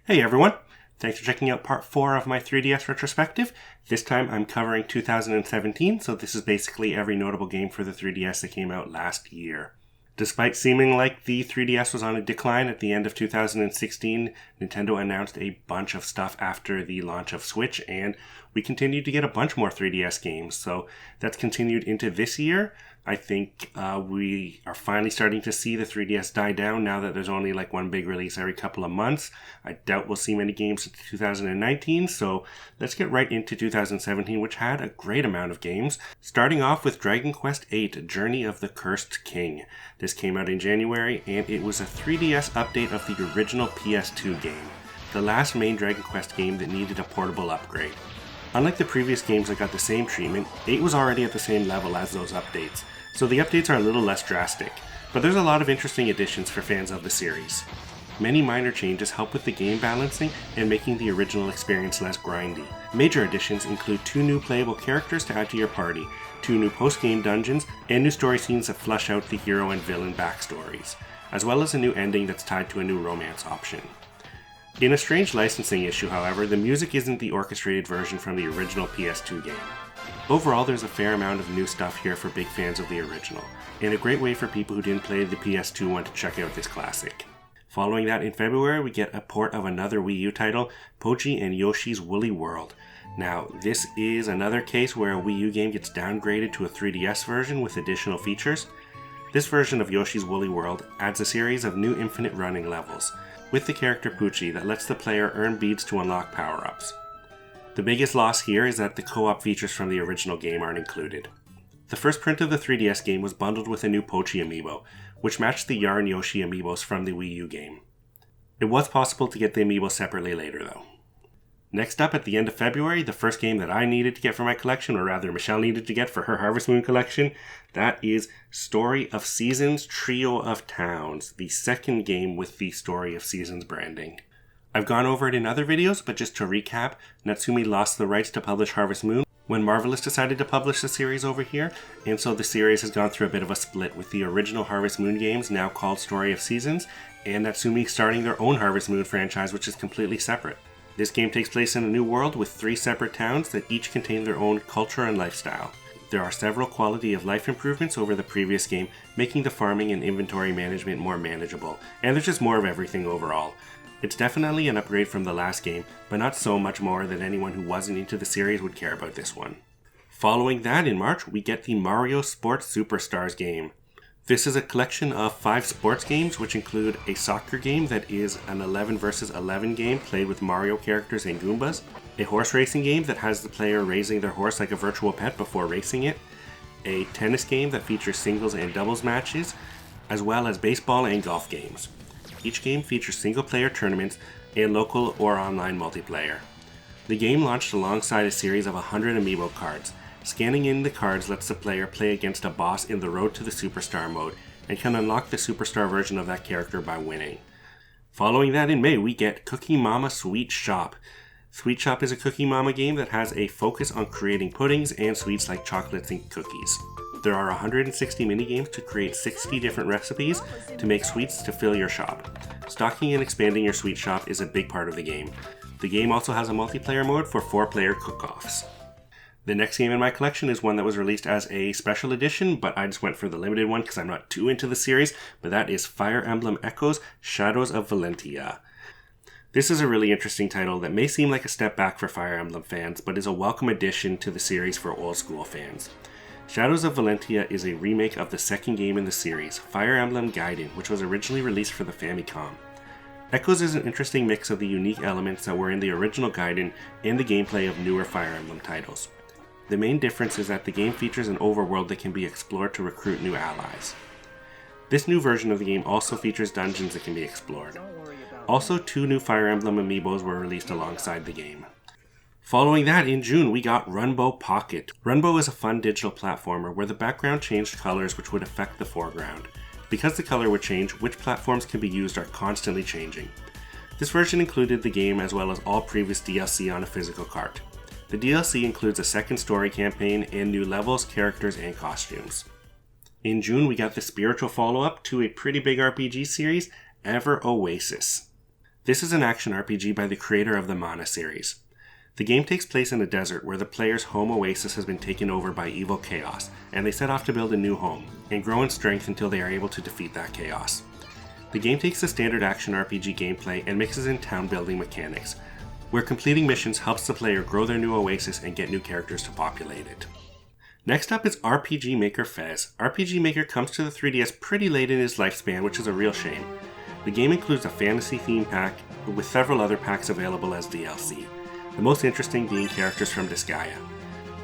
Hey everyone! Thanks for checking out part 4 of my 3DS retrospective. This time I'm covering 2017, so this is basically every notable game for the 3DS that came out last year. Despite seeming like the 3DS was on a decline at the end of 2016, Nintendo announced a bunch of stuff after the launch of Switch, and we continued to get a bunch more 3DS games, so that's continued into this year. I think we are finally starting to see the 3DS die down now that there's only like one big release every couple of months. I doubt we'll see many games in 2019, so let's get right into 2017, which had a great amount of games. Starting off with Dragon Quest VIII, Journey of the Cursed King. This came out in January, and it was a 3DS update of the original PS2 game, the last main Dragon Quest game that needed a portable upgrade. Unlike the previous games that got the same treatment, 8 was already at the same level as those updates, so the updates are a little less drastic, but there's a lot of interesting additions for fans of the series. Many minor changes help with the game balancing and making the original experience less grindy. Major additions include 2 new playable characters to add to your party, 2 new post-game dungeons, and new story scenes that flesh out the hero and villain backstories, as well as a new ending that's tied to a new romance option. In a strange licensing issue, however, the music isn't the orchestrated version from the original PS2 game. Overall, there's a fair amount of new stuff here for big fans of the original, and a great way for people who didn't play the PS2 one to check out this classic. Following that, in February, we get a port of another Wii U title, Pochi and Yoshi's Woolly World. Now, this is another case where a Wii U game gets downgraded to a 3DS version with additional features. This version of Yoshi's Woolly World adds a series of new infinite running levels, with the character Pochi that lets the player earn beads to unlock power-ups. The biggest loss here is that the co-op features from the original game aren't included. The first print of the 3DS game was bundled with a new Pochi amiibo, which matched the Yarn Yoshi amiibos from the Wii U game. It was possible to get the amiibo separately later though. Next up, at the end of February, the first game that I needed to get for my collection, or rather Michelle needed to get for her Harvest Moon collection, that is Story of Seasons Trio of Towns, the second game with the Story of Seasons branding. I've gone over it in other videos, but just to recap, Natsume lost the rights to publish Harvest Moon when Marvelous decided to publish the series over here, and so the series has gone through a bit of a split, with the original Harvest Moon games now called Story of Seasons, and Natsume starting their own Harvest Moon franchise, which is completely separate. This game takes place in a new world with 3 separate towns that each contain their own culture and lifestyle. There are several quality of life improvements over the previous game, making the farming and inventory management more manageable, and there's just more of everything overall. It's definitely an upgrade from the last game, but not so much more that anyone who wasn't into the series would care about this one. Following that, in March, we get the Mario Sports Superstars game. This is a collection of 5 sports games, which include a soccer game that is an 11 vs 11 game played with Mario characters and Goombas, a horse racing game that has the player raising their horse like a virtual pet before racing it, a tennis game that features singles and doubles matches, as well as baseball and golf games. Each game features single-player tournaments and local or online multiplayer. The game launched alongside a series of 100 amiibo cards. Scanning in the cards lets the player play against a boss in the Road to the Superstar mode, and can unlock the Superstar version of that character by winning. Following that, in May, we get Cookie Mama Sweet Shop. Sweet Shop is a Cookie Mama game that has a focus on creating puddings and sweets like chocolates and cookies. There are 160 minigames to create 60 different recipes to make sweets to fill your shop. Stocking and expanding your sweet shop is a big part of the game. The game also has a multiplayer mode for 4-player cook-offs. The next game in my collection is one that was released as a special edition, but I just went for the limited one because I'm not too into the series, but that is Fire Emblem Echoes Shadows of Valencia. This is a really interesting title that may seem like a step back for Fire Emblem fans, but is a welcome addition to the series for old school fans. Shadows of Valencia is a remake of the second game in the series, Fire Emblem Gaiden, which was originally released for the Famicom. Echoes is an interesting mix of the unique elements that were in the original Gaiden and the gameplay of newer Fire Emblem titles. The main difference is that the game features an overworld that can be explored to recruit new allies. This new version of the game also features dungeons that can be explored. Also, 2 new Fire Emblem amiibos were released alongside the game. Following that, in June, we got Runbow Pocket. Runbow is a fun digital platformer where the background changed colors which would affect the foreground. Because the color would change, which platforms can be used are constantly changing. This version included the game as well as all previous DLC on a physical cart. The DLC includes a second story campaign and new levels, characters, and costumes. In June, we got the spiritual follow-up to a pretty big RPG series, Ever Oasis. This is an action RPG by the creator of the Mana series. The game takes place in a desert where the player's home Oasis has been taken over by evil chaos, and they set off to build a new home, and grow in strength until they are able to defeat that chaos. The game takes the standard action RPG gameplay and mixes in town building mechanics, where completing missions helps the player grow their new Oasis and get new characters to populate it. Next up is RPG Maker Faire. RPG Maker comes to the 3DS pretty late in its lifespan, which is a real shame. The game includes a fantasy theme pack, with several other packs available as DLC, the most interesting being characters from Disgaea.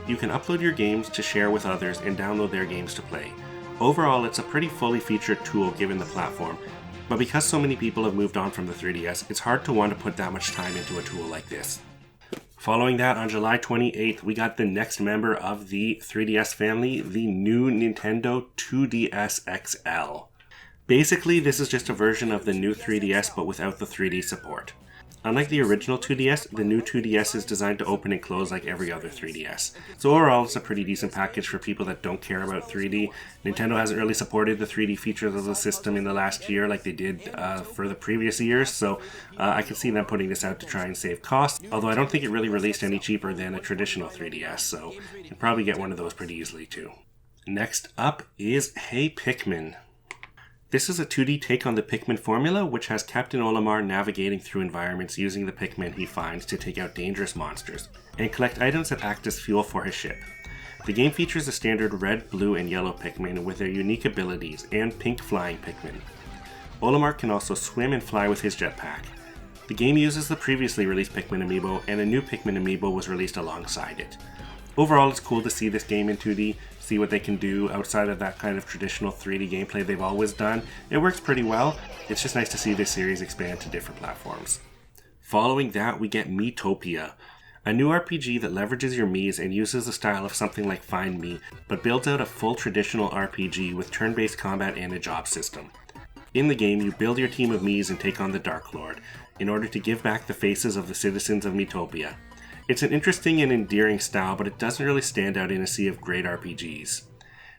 You can upload your games to share with others and download their games to play. Overall, it's a pretty fully featured tool given the platform, but because so many people have moved on from the 3DS, it's hard to want to put that much time into a tool like this. Following that, on July 28th, we got the next member of the 3DS family, the new Nintendo 2DS XL. Basically, this is just a version of the new 3DS but without the 3D support. Unlike the original 2DS, the new 2DS is designed to open and close like every other 3DS. So overall, it's a pretty decent package for people that don't care about 3D. Nintendo hasn't really supported the 3D features of the system in the last year like they did for the previous years, so I can see them putting this out to try and save costs, although I don't think it really released any cheaper than a traditional 3DS, so you can probably get one of those pretty easily too. Next up is Hey Pikmin. This is a 2D take on the Pikmin formula, which has Captain Olimar navigating through environments using the Pikmin he finds to take out dangerous monsters, and collect items that act as fuel for his ship. The game features the standard red, blue, and yellow Pikmin with their unique abilities, and pink flying Pikmin. Olimar can also swim and fly with his jetpack. The game uses the previously released Pikmin amiibo, and a new Pikmin amiibo was released alongside it. Overall, it's cool to see this game in 2D, see what they can do outside of that kind of traditional 3D gameplay they've always done. It works pretty well. It's just nice to see this series expand to different platforms. Following that, we get Topia, a new RPG that leverages your Miis and uses the style of something like Find Me, but builds out a full traditional RPG with turn-based combat and a job system. In the game, you build your team of Miis and take on the Dark Lord, in order to give back the faces of the citizens of Topia. It's an interesting and endearing style, but it doesn't really stand out in a sea of great RPGs.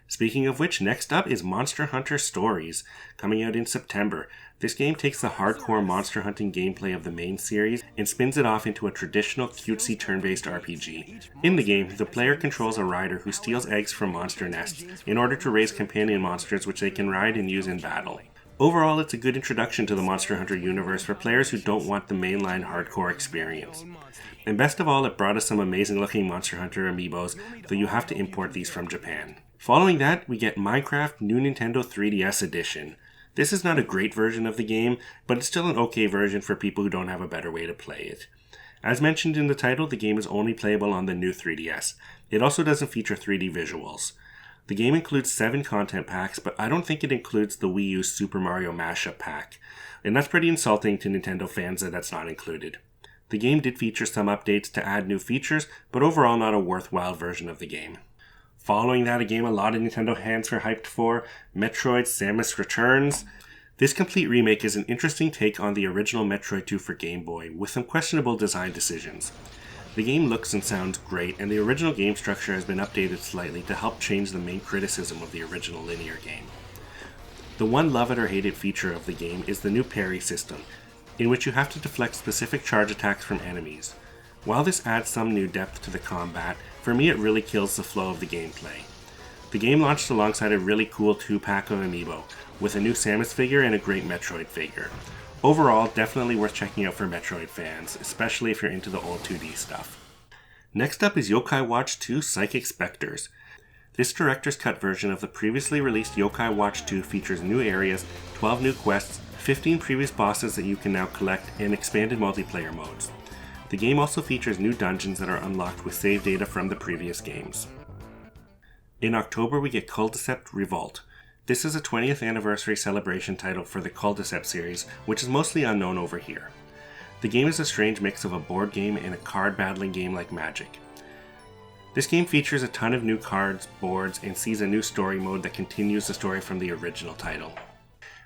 Speaking of which, next up is Monster Hunter Stories, coming out in September. This game takes the hardcore monster hunting gameplay of the main series and spins it off into a traditional cutesy turn-based RPG. In the game, the player controls a rider who steals eggs from monster nests in order to raise companion monsters which they can ride and use in battle. Overall, it's a good introduction to the Monster Hunter universe for players who don't want the mainline hardcore experience. And best of all, it brought us some amazing looking Monster Hunter amiibos, though you have to import these from Japan. Following that, we get Minecraft New Nintendo 3DS Edition. This is not a great version of the game, but it's still an okay version for people who don't have a better way to play it. As mentioned in the title, the game is only playable on the new 3DS. It also doesn't feature 3D visuals. The game includes 7 content packs, but I don't think it includes the Wii U Super Mario Mashup pack, and that's pretty insulting to Nintendo fans that that's not included. The game did feature some updates to add new features, but overall not a worthwhile version of the game. Following that, a game a lot of Nintendo fans were hyped for, Metroid Samus Returns. This complete remake is an interesting take on the original Metroid 2 for Game Boy, with some questionable design decisions. The game looks and sounds great, and the original game structure has been updated slightly to help change the main criticism of the original linear game. The one love it or hate it feature of the game is the new parry system, in which you have to deflect specific charge attacks from enemies. While this adds some new depth to the combat, for me it really kills the flow of the gameplay. The game launched alongside a really cool 2-pack of amiibo, with a new Samus figure and a great Metroid figure. Overall, definitely worth checking out for Metroid fans, especially if you're into the old 2D stuff. Next up is Yokai Watch 2 Psychic Spectres. This director's cut version of the previously released Yokai Watch 2 features new areas, 12 new quests, 15 previous bosses that you can now collect, and expanded multiplayer modes. The game also features new dungeons that are unlocked with save data from the previous games. In October, we get Acept Revolt. This is a 20th anniversary celebration title for the Acept series, which is mostly unknown over here. The game is a strange mix of a board game and a card battling game like Magic. This game features a ton of new cards, boards, and sees a new story mode that continues the story from the original title.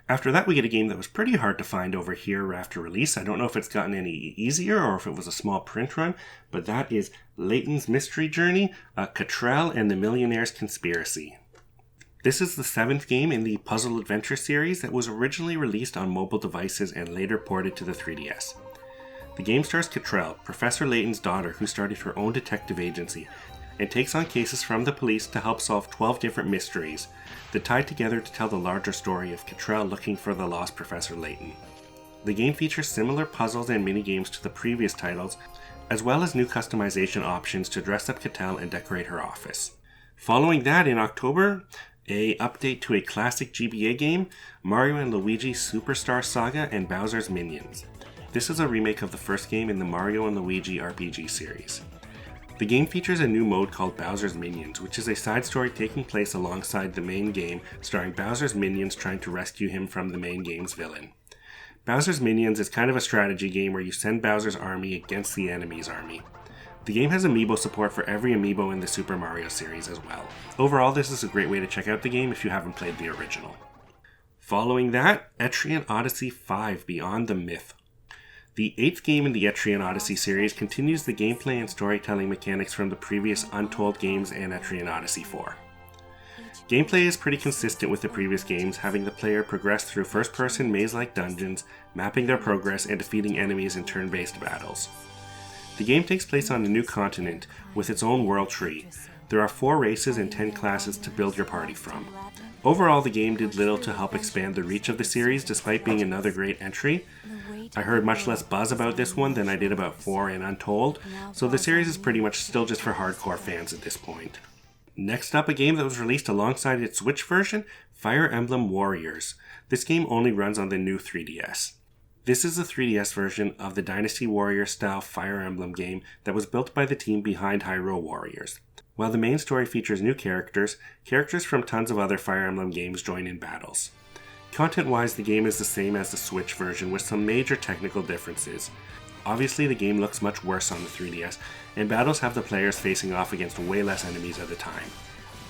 After that, we get a game that was pretty hard to find over here after release. I don't know if it's gotten any easier or if it was a small print run, but that is Laytons Mystery Journey, Cottrell and the Millionaire's Conspiracy. This is the 7th game in the Puzzle Adventure series that was originally released on mobile devices and later ported to the 3DS. The game stars Cottrell, Professor Layton's daughter who started her own detective agency, and takes on cases from the police to help solve 12 different mysteries that tie together to tell the larger story of Cottrell looking for the lost Professor Layton. The game features similar puzzles and minigames to the previous titles, as well as new customization options to dress up Cottrell and decorate her office. Following that, in October, an update to a classic GBA game, Mario & Luigi Superstar Saga and Bowser's Minions. This is a remake of the first game in the Mario & Luigi RPG series. The game features a new mode called Bowser's Minions, which is a side story taking place alongside the main game, starring Bowser's minions trying to rescue him from the main game's villain. Bowser's Minions is kind of a strategy game where you send Bowser's army against the enemy's army. The game has amiibo support for every amiibo in the Super Mario series as well. Overall, this is a great way to check out the game if you haven't played the original. Following that, Etrian Odyssey 5 Beyond the Myth. The 8th game in the Etrian Odyssey series continues the gameplay and storytelling mechanics from the previous Untold games and Etrian Odyssey 4. Gameplay is pretty consistent with the previous games, having the player progress through first-person maze-like dungeons, mapping their progress, and defeating enemies in turn-based battles. The game takes place on a new continent, with its own world tree. There are 4 races and 10 classes to build your party from. Overall, the game did little to help expand the reach of the series, despite being another great entry. I heard much less buzz about this one than I did about 4 and Untold, so the series is pretty much still just for hardcore fans at this point. Next up, a game that was released alongside its Switch version, Fire Emblem Warriors. This game only runs on the new 3DS. This is the 3DS version of the Dynasty Warriors style Fire Emblem game that was built by the team behind Hyrule Warriors. While the main story features new characters, characters from tons of other Fire Emblem games join in battles. Content-wise, the game is the same as the Switch version with some major technical differences. Obviously, the game looks much worse on the 3DS, and battles have the players facing off against way less enemies at a time.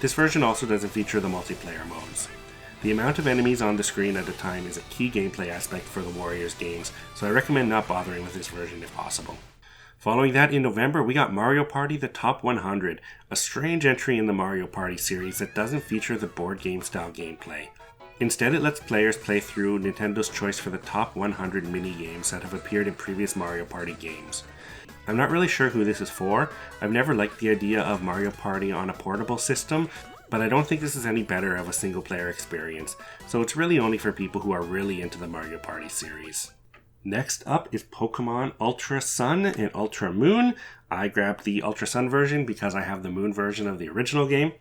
This version also doesn't feature the multiplayer modes. The amount of enemies on the screen at a time is a key gameplay aspect for the Warriors games, so I recommend not bothering with this version if possible. Following that, in November, we got Mario Party The Top 100, a strange entry in the Mario Party series that doesn't feature the board game style gameplay. Instead, it lets players play through Nintendo's choice for the top 100 mini-games that have appeared in previous Mario Party games. I'm not really sure who this is for. I've never liked the idea of Mario Party on a portable system, but I don't think this is any better of a single-player experience, so it's really only for people who are really into the Mario Party series. Next up is Pokemon Ultra Sun and Ultra Moon. I grabbed the Ultra Sun version because I have the Moon version of the original game.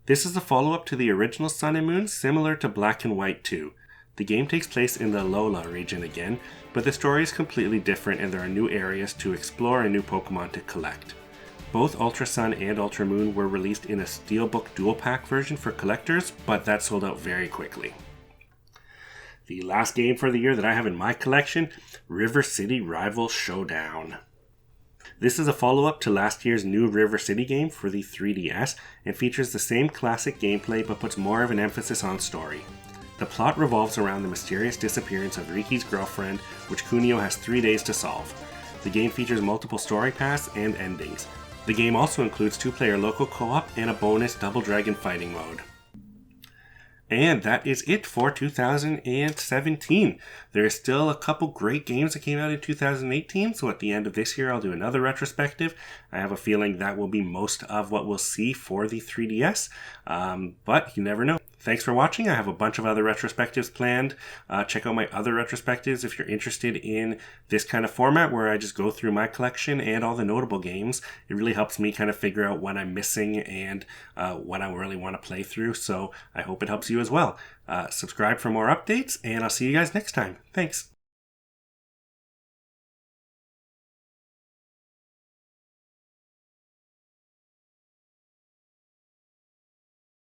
This is a follow-up to the original Sun and Moon, similar to Black and White 2. The game takes place in the Alola region again, but the story is completely different and there are new areas to explore and new Pokemon to collect. Both Ultra Sun and Ultra Moon were released in a Steelbook Dual Pack version for collectors, but that sold out very quickly. The last game for the year that I have in my collection, River City Rival Showdown. This is a follow-up to last year's new River City game for the 3DS and features the same classic gameplay but puts more of an emphasis on story. The plot revolves around the mysterious disappearance of Riki's girlfriend, which Kunio has 3 days to solve. The game features multiple story paths and endings. The game also includes 2-player local co-op and a bonus Double Dragon fighting mode. And that is it for 2017. There is still a couple great games that came out in 2018, so at the end of this year I'll do another retrospective. I have a feeling that will be most of what we'll see for the 3DS, but you never know. Thanks for watching. I have a bunch of other retrospectives planned. Check out my other retrospectives if you're interested in this kind of format where I just go through my collection and all the notable games. It really helps me kind of figure out what I'm missing and what I really want to play through, so I hope it helps you as well. Subscribe for more updates, and I'll see you guys next time. Thanks.